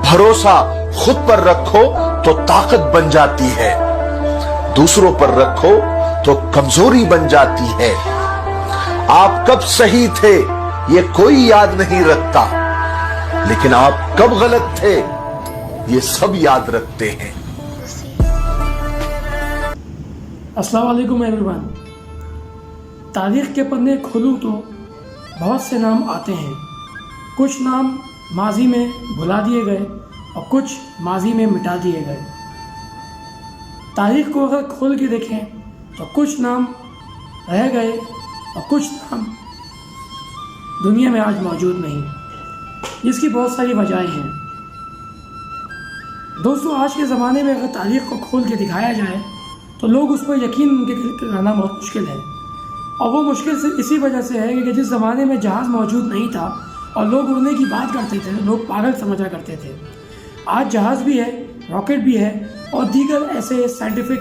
भरोसा खुद पर रखो तो ताकत बन जाती है, दूसरों पर रखो तो कमजोरी बन जाती है। आप कब सही थे ये कोई याद नहीं रखता, लेकिन आप कब गलत थे ये सब याद रखते हैं। अस्सलाम वालेकुम एवरीवन। तारीख़ के पन्ने खोलूँ तो बहुत से नाम आते हैं। कुछ नाम माजी में भुला दिए गए और कुछ माजी में मिटा दिए गए। तारीख़ को अगर खोल के देखें तो कुछ नाम रह गए और कुछ नाम दुनिया में आज मौजूद नहीं। इसकी बहुत सारी वजहें हैं। दोस्तों, आज के ज़माने में अगर तारीख़ को खोल के दिखाया जाए तो लोग उस पर यकीन करना बहुत मुश्किल है। और वो मुश्किल से इसी वजह से है कि जिस ज़माने में जहाज़ मौजूद नहीं था और लोग उड़ने की बात करते थे, लोग पागल समझा करते थे। आज जहाज़ भी है, रॉकेट भी है और दीगर ऐसे साइंटिफिक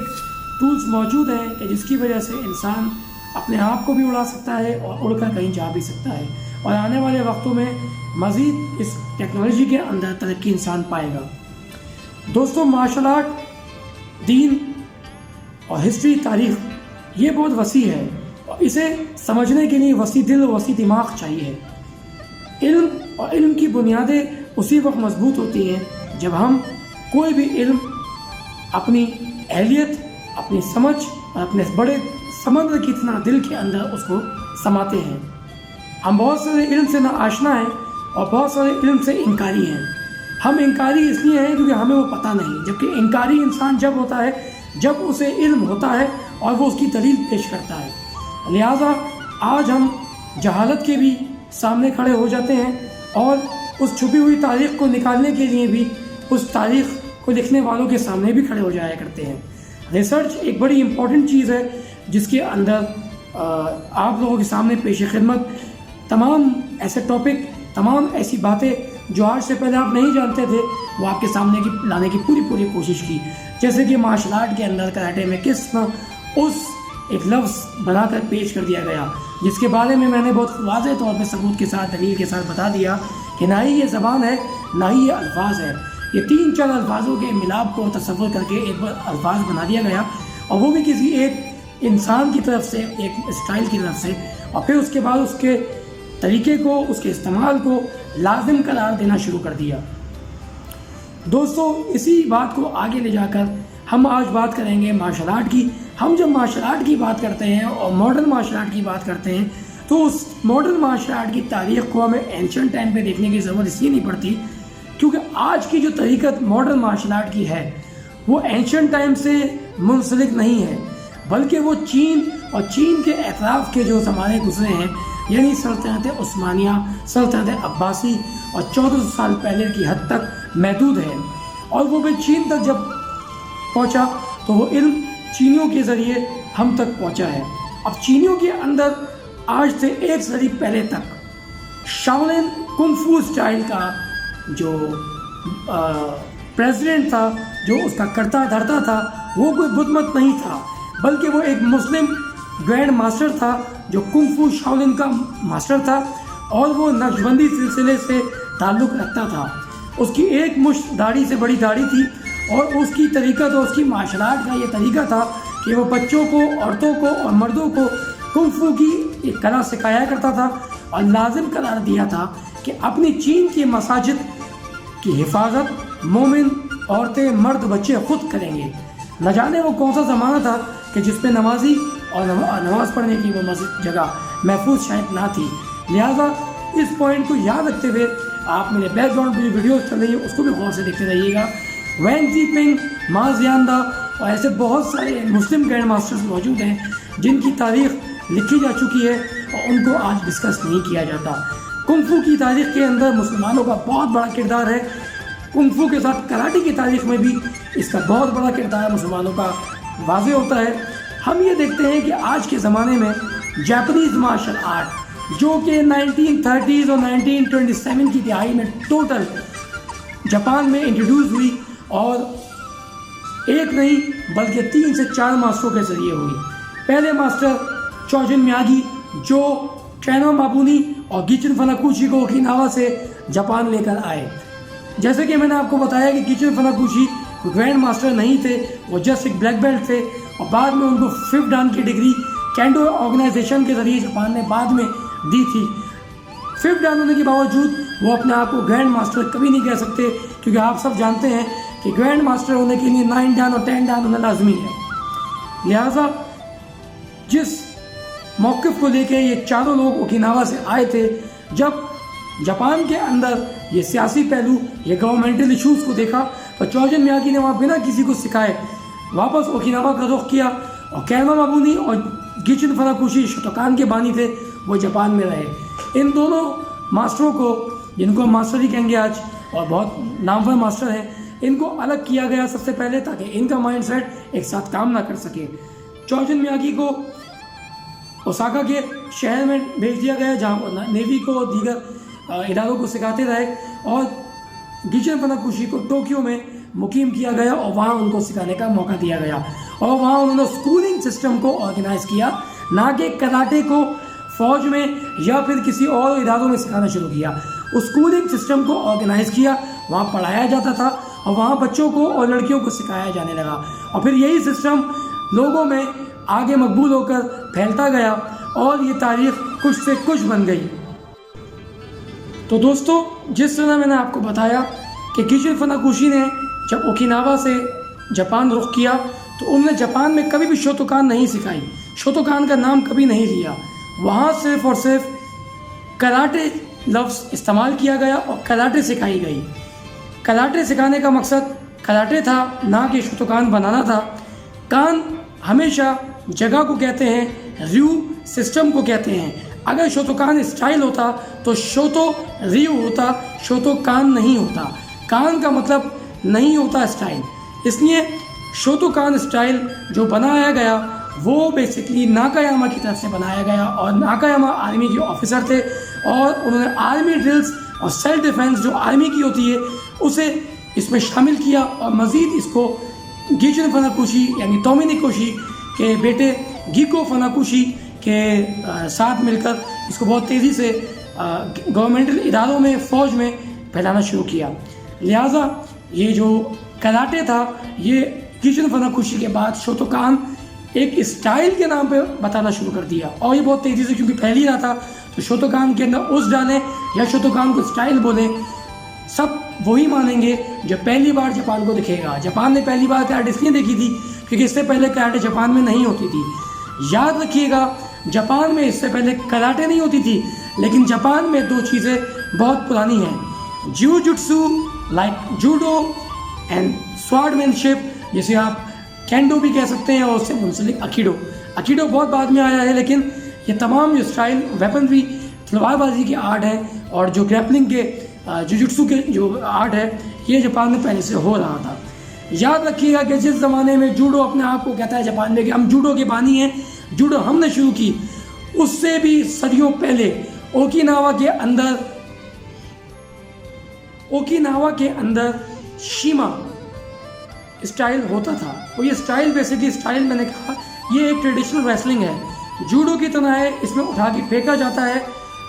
टूल्स मौजूद हैं कि जिसकी वजह से इंसान अपने आप को भी उड़ा सकता है और उड़कर कहीं जा भी सकता है। और आने वाले वक्तों में मज़ीद इस टेक्नोलॉजी के अंदर तरक्की इंसान पाएगा। दोस्तों, मार्शल आर्ट, दीन और हिस्ट्री, तारीख़ ये बहुत वसी है और इसे समझने के लिए वसी दिल और वसी दिमाग चाहिए। इल्म और इल्म की बुनियादें उसी वक्त मजबूत होती हैं जब हम कोई भी इल्म अपनी अहलियत, अपनी समझ और अपने बड़े समंदर की इतना दिल के अंदर उसको समाते हैं। हम बहुत सारे इल्म से नाआशना हैं और बहुत सारे इल्म से इनकारी हैं। हम इनकारी इसलिए हैं क्योंकि हमें वो पता नहीं, जबकि इनकारी इंसान जब होता है जब उसे इल्म होता है और वो उसकी दलील पेश करता है। लिहाजा आज हम जहालत के भी सामने खड़े हो जाते हैं और उस छुपी हुई तारीख़ को निकालने के लिए भी उस तारीख़ को लिखने वालों के सामने भी खड़े हो जाया करते हैं। रिसर्च एक बड़ी इम्पॉर्टेंट चीज़ है जिसके अंदर आप लोगों के सामने पेश खिदमत तमाम ऐसे टॉपिक, तमाम ऐसी बातें जो आज से पहले आप नहीं जानते थे वो आपके सामने लाने की पूरी कोशिश की। जैसे कि मार्शल आर्ट के अंदर कराटे में किस तरह उस एक लफ्ज़ बनाकर पेश कर दिया गया जिसके बारे में मैंने बहुत वाज़ेह तौर पे सबूत के साथ, दलील के साथ बता दिया कि ना ही ये ज़बान है ना ही ये अल्फाज है। ये 3-4 अल्फाजों के मिलाप को तसव्वुर करके एक अल्फाज बना दिया गया और वो भी किसी एक इंसान की तरफ से, एक स्टाइल की तरफ से, और फिर उसके बाद उसके तरीके को, उसके इस्तेमाल को लाजिम करार देना शुरू कर दिया। दोस्तों, इसी बात को आगे ले जाकर हम आज बात करेंगे मार्शल आर्ट की। हम जब मार्शल आर्ट की बात करते हैं और मॉडर्न मार्शल आर्ट की बात करते हैं तो उस मॉडर्न मार्शल आर्ट की तारीख़ को हमें एंशिएंट टाइम पे देखने की ज़रूरत इसलिए नहीं पड़ती क्योंकि आज की जो तरीक़त मॉडर्न मार्शल आर्ट की है वो एंशिएंट टाइम से मुंसलिक नहीं है, बल्कि वो चीन और चीन के अतराफ़ के जो ज़माने गुजरे हैं, यानी सल्तनत उस्मानिया, सल्तनत अब्बासी और 1400 साल पहले की हद तक महदूद है। और वो भी चीन तक जब पहुँचा तो वो इल्म चीनियों के ज़रिए हम तक पहुँचा है। अब चीनियों के अंदर आज से 1 सदी पहले तक शाओलिन कुंग फू स्टाइल का जो प्रेसिडेंट था, जो उसका करता धरता था, वो कोई बुतमत नहीं था, बल्कि वो एक मुस्लिम ग्रैंड मास्टर था जो कुंग फू शाओलिन का मास्टर था और वो नक्शबंदी सिलसिले से ताल्लुक़ रखता था। उसकी एक मुश्त दाढ़ी से बड़ी दाढ़ी थी और उसकी तरीका तो उसकी मार्शल आर्ट का ये तरीका था कि वो बच्चों को, औरतों को और मर्दों को कुंग फू की एक कला सिखाया करता था और लाजिम करार दिया था कि अपनी चीन की मसाजिद की हिफाजत मोमिन औरतें, मर्द, बच्चे खुद करेंगे। न जाने वो कौन सा ज़माना था कि जिसमें नमाजी और नमाज़ पढ़ने की वो मस्जिद जगह महफूज शायद ना थी। लिहाजा इस पॉइंट को याद रखते हुए आप मेरे बैकग्राउंड में जो वीडियोज़ चल रही है उसको भी गौर से देखते रहिएगा। वैन जीपिंग, मा जियांदा और ऐसे बहुत सारे मुस्लिम ग्रैंड मास्टर्स मौजूद हैं जिनकी तारीख़ लिखी जा चुकी है और उनको आज डिस्कस नहीं किया जाता। कुंग फू की तारीख़ के अंदर मुसलमानों का बहुत बड़ा किरदार है। कुंग फू के साथ कराटे की तारीख़ में भी इसका बहुत बड़ा किरदार मुसलमानों का वाज़े होता है। हम ये देखते हैं कि आज के ज़माने में जापानीज़ मार्शल आर्ट जो कि 1930s और 1927 की दिहाई में टोटल जापान में इंट्रोड्यूस हुई और एक नहीं बल्कि 3 से 4 मास्टरों के ज़रिए हुई। पहले मास्टर चोजिन मियागी जो ट्रेनो माबुनी और गिचिन फनाकुची को ओकिनावा से जापान लेकर आए। जैसे कि मैंने आपको बताया कि गिचिन फुनाकोशी ग्रैंड मास्टर नहीं थे, वो जस्ट एक ब्लैक बेल्ट थे और बाद में उनको 5th डान की डिग्री कैंडो ऑर्गेनाइजेशन के ज़रिए जापान ने बाद में दी थी। 5th डान होने के बावजूद वो अपने आप को ग्रैंड मास्टर कभी नहीं कह सकते, क्योंकि आप सब जानते हैं कि ग्रैंड मास्टर होने के लिए 9 डान और 10 डान होना लाजमी है। लिहाजा जिस मौक़िफ़ को लेके ये चारों लोग ओकिनावा से आए थे, जब जापान के अंदर ये सियासी पहलू, ये गवर्नमेंटल इश्यूज़ को देखा, तो चोजिन मियागी ने वहाँ बिना किसी को सिखाए वापस ओकिनावा का रुख किया और कैमामाबुनी और गिचिन फुनाकोशी शोटोकान के बानी थे, वो जापान में रहे। इन दोनों मास्टरों को, जिनको मास्टर ही कहेंगे आज और बहुत नामवर मास्टर हैं, इनको अलग किया गया सबसे पहले ताकि इनका माइंडसेट एक साथ काम ना कर सके। चोजिन मियागी को ओसाका के शहर में भेज दिया गया, जहाँ वो नेवी को दीगर इदारों को सिखाते रहे, और गिचिन फुनाकोशी को टोक्यो में मुकीम किया गया और वहाँ उनको सिखाने का मौका दिया गया। और वहाँ उन्होंने स्कूलिंग सिस्टम को ऑर्गेनाइज किया, ना कि कराटे को फौज में या फिर किसी और इदारों में सिखाना शुरू किया। उस स्कूलिंग सिस्टम को ऑर्गेनाइज किया, वहाँ पढ़ाया जाता था और वहाँ बच्चों को और लड़कियों को सिखाया जाने लगा, और फिर यही सिस्टम लोगों में आगे मकबूल होकर फैलता गया और ये तारीख कुछ से कुछ बन गई। तो दोस्तों, जिस तरह मैंने आपको बताया कि गिचिन फुनाकोशी ने जब ओकिनावा से जापान रुख किया तो उन्होंने जापान में कभी भी शोटोकान नहीं सिखाई, शोटोकान का नाम कभी नहीं लिया। वहाँ सिर्फ और सिर्फ कराटे लफ्ज़ इस्तेमाल किया गया और कराटे सिखाई गई। कराटे सिखाने का मकसद कराटे था, ना कि शोटोकान बनाना था। कान हमेशा जगह को कहते हैं, रियू सिस्टम को कहते हैं। अगर शोटोकान स्टाइल होता तो शोतो रियू होता, शोटोकान नहीं होता। कान का मतलब नहीं होता स्टाइल, इसलिए शोटोकान स्टाइल जो बनाया गया वो बेसिकली नाकायामा की तरफ से बनाया गया, और नाकायामा आर्मी के ऑफिसर थे और उन्होंने आर्मी ड्रिल्स और सेल्फ डिफेंस जो आर्मी की होती है उसे इसमें शामिल किया, और मज़ीद इसको गिचिन फुनाकोशी यानी तोमिनिकोशी के बेटे गिको फुनाकोशी के साथ मिलकर इसको बहुत तेज़ी से गवर्नमेंटल इदारों में, फ़ौज में फैलाना शुरू किया। लिहाजा ये जो कराटे था, ये गिचिन फुनाकोशी के बाद शोटोकान एक स्टाइल के नाम पे बताना शुरू कर दिया, और ये बहुत तेज़ी से क्योंकि फैल ही रहा था, तो शोटोकान के अंदर उस डालें या शोटोकान को स्टाइल बोलें, सब वही मानेंगे जो पहली बार जापान को दिखेगा। जापान ने पहली बार कराटे इसलिए देखी थी क्योंकि इससे पहले कराटे जापान में नहीं होती थी। याद रखिएगा, जापान में इससे पहले कराटे नहीं होती थी, लेकिन जापान में दो चीज़ें बहुत पुरानी हैं, जिउजुत्सु लाइक जूडो एंड स्वॉर्डमैनशिप, जिसे आप कैंडो भी कह सकते हैं, और उससे मुंसलिक अकीडो। अकीडो बहुत बाद में आया है, लेकिन ये तमाम जो स्टाइल वेपनरी तलवारबाजी के आर्ट है और जो ग्रैपलिंग के जुजुत्सु के जो आर्ट है, ये जापान में पहले से हो रहा था। याद रखिएगा कि जिस ज़माने में जूडो अपने आप को कहता है जापान में कि हम जूडो के बानी हैं, जूडो हमने शुरू की, उससे भी सदियों पहले ओकिनावा के अंदर शीमा स्टाइल होता था। और ये स्टाइल बेसिकली स्टाइल मैंने कहा ये एक ट्रेडिशनल रेसलिंग है, जूडो की तरह है, इसमें उठा के फेंका जाता है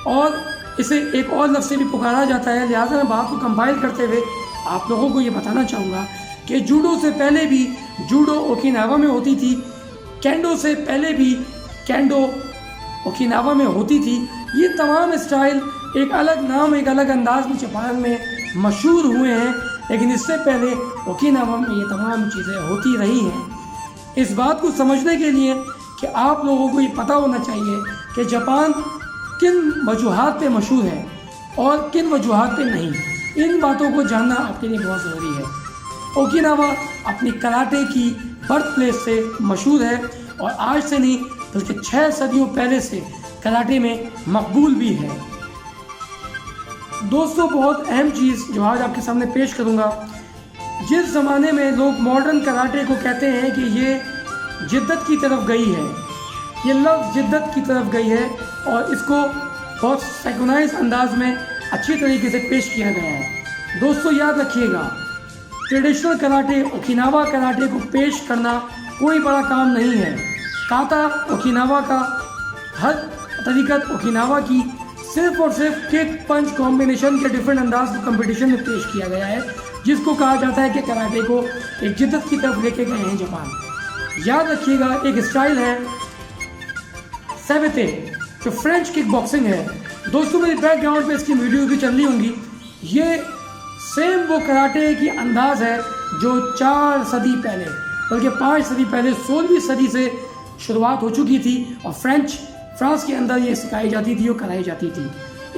और इसे एक और लफ्ज़ से भी पुकारा जाता है। लिहाजा मैं बात को कंपाइल करते हुए आप लोगों को ये बताना चाहूँगा कि जूडो से पहले भी जूडो ओकिनावा में होती थी, कैंडो से पहले भी कैंडो ओकिनावा में होती थी। ये तमाम स्टाइल एक अलग नाम, एक अलग अंदाज में जापान में मशहूर हुए हैं, लेकिन इससे पहले ओकिनावा में ये तमाम चीज़ें होती रही हैं। इस बात को समझने के लिए कि आप लोगों को ये पता होना चाहिए कि जापान किन वजूहात पे मशहूर है और किन वजूहात पे नहीं, इन बातों को जानना आपके लिए बहुत ज़रूरी है। ओकिनावा अपनी कराटे की बर्थ प्लेस से मशहूर है और आज से नहीं बल्कि 6 सदियों पहले से कराटे में मकबूल भी है। दोस्तों, बहुत अहम चीज़ जो आज आपके सामने पेश करूंगा, जिस ज़माने में लोग मॉडर्न कराटे को कहते हैं कि ये जिद्दत की तरफ गई है, ये लफ्ज़ जिद्दत की तरफ गई है और इसको बहुत सेकुनाइज अंदाज में अच्छी तरीके से पेश किया गया है। दोस्तों, याद रखिएगा, ट्रेडिशनल कराटे ओकिनावा कराटे को पेश करना कोई बड़ा काम नहीं है। काता ओकिनावा का, हर तरीक़त ओकिनावा की सिर्फ और सिर्फ किक पंच कॉम्बिनेशन के डिफरेंट अंदाज को कंपटीशन में पेश किया गया है, जिसको कहा जाता है कि कराटे को एक जिद्दत की तरफ लेके गए हैं जापान। याद रखिएगा, एक स्टाइल है सेवेते, जो फ्रेंच किक बॉक्सिंग है। दोस्तों मेरे बैकग्राउंड पे इसकी वीडियो भी चल रही होंगी। ये सेम वो कराटे की अंदाज है जो 4 सदी पहले, बल्कि 5 सदी पहले 16वीं सदी से शुरुआत हो चुकी थी और फ्रांस के अंदर ये सिखाई जाती थी और कराई जाती थी।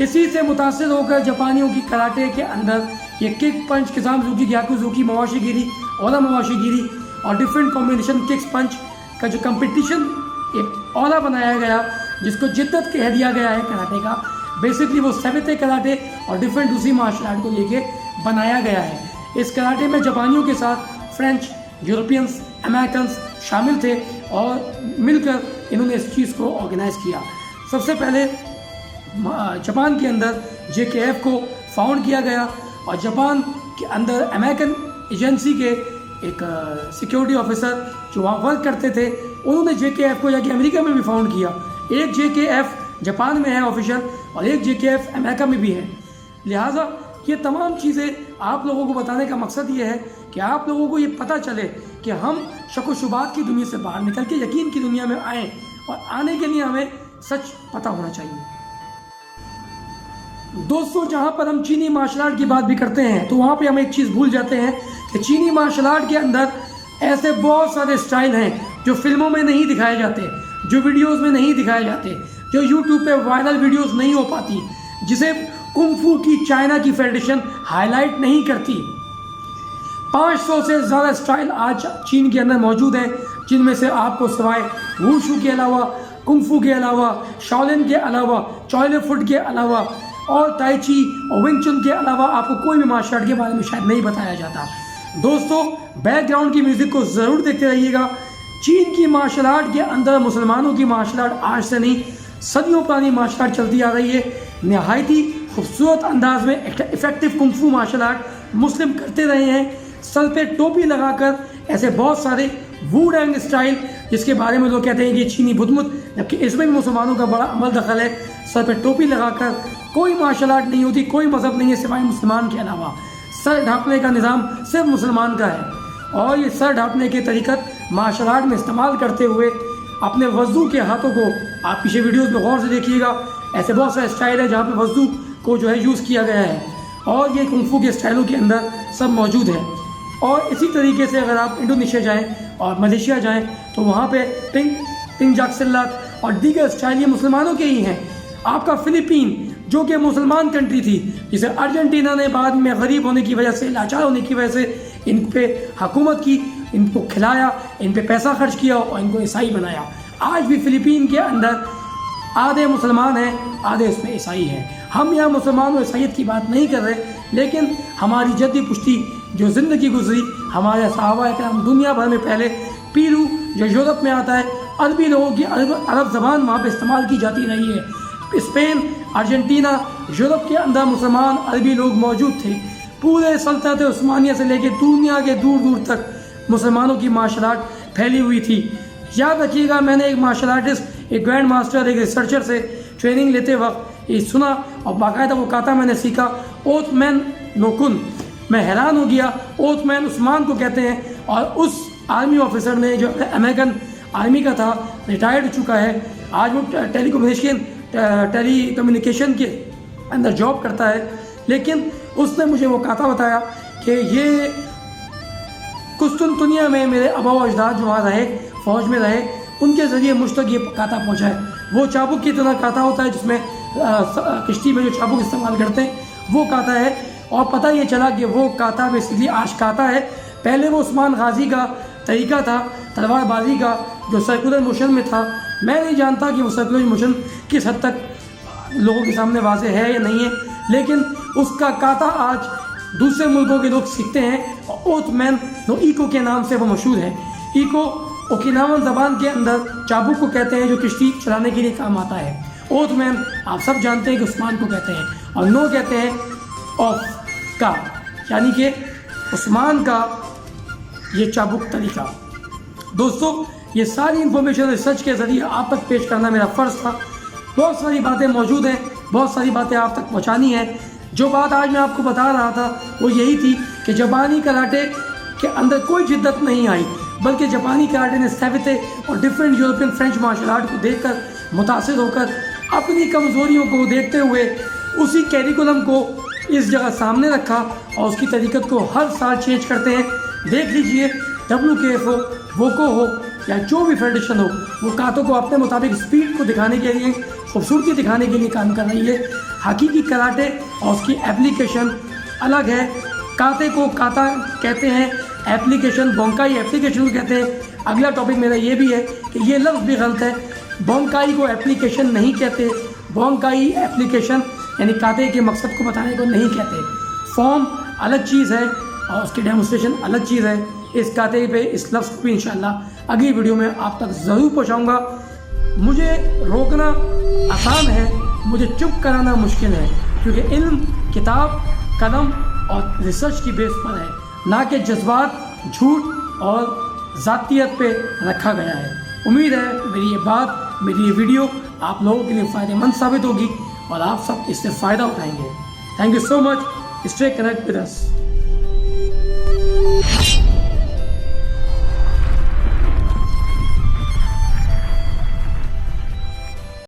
इसी से मुतासिर होकर जापानियों की कराटे के अंदर ये किक पंच, किसामजुकी, ग्याकुजुकी, मवाशिगिरी, ओला मवाशिगिरी और डिफरेंट कॉम्बिनेशन किक्स पंच का जो कंपटीशन एक ओला बनाया गया, जिसको जिद्दत कह दिया गया है कराटे का। बेसिकली वो सेवेते कराटे और डिफरेंट दूसरी मार्शल आर्ट को लेके बनाया गया है। इस कराटे में जापानियों के साथ फ्रेंच, यूरोपियंस, अमेरिकन्स शामिल थे और मिलकर इन्होंने इस चीज़ को ऑर्गेनाइज किया। सबसे पहले जापान के अंदर JKF को फाउंड किया गया और जापान के अंदर अमेरिकन एजेंसी के एक सिक्योरिटी ऑफिसर जो वहाँ वर्क करते थे, उन्होंने JKF को जाके अमेरिका में भी फाउंड किया। एक JKF जापान में है ऑफिशियल और एक JKF अमेरिका में भी है। लिहाजा ये तमाम चीज़ें आप लोगों को बताने का मकसद ये है कि आप लोगों को ये पता चले कि हम शक व शुबात की दुनिया से बाहर निकल के यकीन की दुनिया में आएँ, और आने के लिए हमें सच पता होना चाहिए। दोस्तों जहाँ पर हम चीनी मार्शल आर्ट की बात भी करते हैं तो वहाँ पे हम एक चीज़ भूल जाते हैं कि चीनी मार्शल आर्ट के अंदर ऐसे बहुत सारे स्टाइल हैं जो फिल्मों में नहीं दिखाए जाते, जो वीडियोस में नहीं दिखाए जाते, जो यूट्यूब पे वायरल वीडियोस नहीं हो पाती, जिसे कुंफू की चाइना की फेडरेशन हाईलाइट नहीं करती। 500 से ज़्यादा स्टाइल आज चीन के अंदर मौजूद हैं, जिनमें से आपको सिवाय वुशु के अलावा, कुंफू के अलावा, शाओलिन के अलावा, चॉयले फुट के अलावा और ताई ची और विंग चुन के अलावा आपको कोई भी मार्शल आर्ट के बारे में शायद नहीं बताया जाता। दोस्तों बैकग्राउंड की म्यूज़िक को ज़रूर देखते रहिएगा। चीन की मार्शल आर्ट के अंदर मुसलमानों की मार्शल आर्ट आज से नहीं, सदियों पुरानी मार्शल आर्ट चलती आ रही है। नहायत ही खूबसूरत अंदाज में इफेक्टिव कुंफू मार्शल आर्ट मुस्लिम करते रहे हैं। सर पे टोपी लगाकर ऐसे बहुत सारे वुडेंग स्टाइल, जिसके बारे में लोग कहते हैं कि चीनी बुदमुत, जबकि इसमें भी मुसलमानों का बड़ा अमल दखल है। सर पे टोपी लगाकर कोई मार्शल आर्ट नहीं होती, कोई मज़हब नहीं है सिवाय मुसलमान के अलावा। सर ढाँपने का निज़ाम सिर्फ मुसलमान का है और ये सर ढाँपने की तरीक़त मार्शल आर्ट में इस्तेमाल करते हुए अपने वज़ू के हाथों को, आप पीछे वीडियोस में गौर से देखिएगा, ऐसे बहुत सारे स्टाइल है जहाँ पे वज़ू को जो है यूज़ किया गया है और ये कुंफू के स्टाइलों के अंदर सब मौजूद है। और इसी तरीके से अगर आप इंडोनेशिया जाएँ और मलेशिया जाएँ तो वहाँ पे पिंग जाक सिल्लात और दीगर स्टाइल ये मुसलमानों के ही हैं। आपका फ़िलीपीन जो कि मुसलमान कंट्री थी, जिसे अर्जेंटीना ने बाद में गरीब होने की वजह से, लाचार होने की वजह से इन पे हुकूमत की, इनको खिलाया, इन पे पैसा खर्च किया और इनको ईसाई बनाया। आज भी फ़िलीपीन के अंदर आधे मुसलमान हैं, आधे उसमें ईसाई हैं। हम यहाँ मुसलमान और ईसाईयत की बात नहीं कर रहे, लेकिन हमारी जद्दी पुश्ती जो ज़िंदगी गुजरी, हमारे सहाबा किराम दुनिया भर में पहले पीरू जो यूरोप में आता है, अरबी लोगों की अरब ज़बान वहाँ पर इस्तेमाल की जाती रही है। स्पेन, अर्जेंटीना, यूरोप के अंदर मुसलमान अरबी लोग मौजूद थे। पूरे सल्तनत उस्मानिया से लेकर दुनिया के दूर दूर तक मुसलमानों की मार्शल आर्ट फैली हुई थी। याद रखिएगा, मैंने एक मार्शल आर्टिस्ट, एक ग्रैंड मास्टर, एक रिसर्चर से ट्रेनिंग लेते वक्त ये सुना और बाकायदा वो काता मैंने सीखा, ओथमैन नोकुन। मैं हैरान हो गया। ओथमैन उस्मान को कहते हैं और उस आर्मी ऑफिसर ने जो अमेरिकन आर्मी का था, रिटायर्ड हो चुका है, आज वो टेलीकम्युनिकेशन के अंदर जॉब करता है। लेकिन उसने मुझे वो काता बताया कि ये कुस्तुनतुनिया में मेरे आबा व अजदाद जो वहाँ रहे, फ़ौज में रहे, उनके ज़रिए मुझ तक ये काता पहुँचा है। वो चाबुक की तरह काता होता है जिसमें किश्ती में जो चाबुक इस्तेमाल करते हैं वो काता है। और पता ये चला कि वो काता बेसिकली आज काता है। पहले वो उस्मान गाजी का तरीका था तलवारबाजी का, जो सर्कुलर मोशन में था। मैं नहीं जानता कि वो सर्कुलर मोशन किस हद तक लोगों के सामने वाज़ेह है या नहीं है, लेकिन उसका काता आज दूसरे मुल्कों के लोग सीखते हैं और ओथमैन नो इको के नाम से वो मशहूर है। इको ओकिनावन ज़बान के अंदर चाबुक को कहते हैं जो किश्ती चलाने के लिए काम आता है। ओथमैन आप सब जानते हैं कि उस्मान को कहते हैं और नो कहते हैं ऑफ का, यानी कि उस्मान का ये चाबुक तरीका। दोस्तों ये सारी इन्फॉर्मेशन रिसर्च के ज़रिए आप तक पेश करना मेरा फ़र्ज़ था। बहुत सारी बातें मौजूद हैं बहुत सारी बातें आप तक पहुंचानी है। जो बात आज मैं आपको बता रहा था वो यही थी कि जापानी कराटे के अंदर कोई जिद्दत नहीं आई, बल्कि जापानी कराटे ने सैविते और different European French martial art को देखकर मुतासिर होकर अपनी कमज़ोरियों को देखते हुए उसी कैरिकुलम को इस जगह सामने रखा और उसकी तरीक़त को हर साल चेंज करते हैं। देख लीजिए WKF हो, वोको हो या जो भी फेडरेशन हो, वो कातों को अपने मुताबिक स्पीड को दिखाने के लिए, खूबसूरती दिखाने के लिए काम कर रही है। हकीकी कराटे और उसकी एप्लीकेशन अलग है। काते को काता कहते हैं, एप्लीकेशन बोंकाई एप्लीकेशन को कहते हैं। अगला टॉपिक मेरा ये भी है कि ये लफ्ज़ भी गलत है, बोंकाई को एप्लीकेशन नहीं कहते, बोंकाई एप्लीकेशन यानी काते के मकसद को बताने को नहीं कहते। फॉर्म अलग चीज़ है और उसकी डेमोस्ट्रेशन अलग चीज़ है। इस काते पे इस लफ्ज़ को भी इंशाल्लाह अगली वीडियो में आप तक ज़रूर पहुँचाऊँगा। मुझे रोकना आसान है, मुझे चुप कराना मुश्किल है, क्योंकि इल्म किताब कलम और रिसर्च की बेस पर है, ना कि जज्बात, झूठ और ज़ातियत पे रखा गया है। उम्मीद है मेरी ये बात, मेरी ये वीडियो आप लोगों के लिए फ़ायदेमंद साबित होगी और आप सब इससे फ़ायदा उठाएंगे। Thank you so much. Stay connect with us.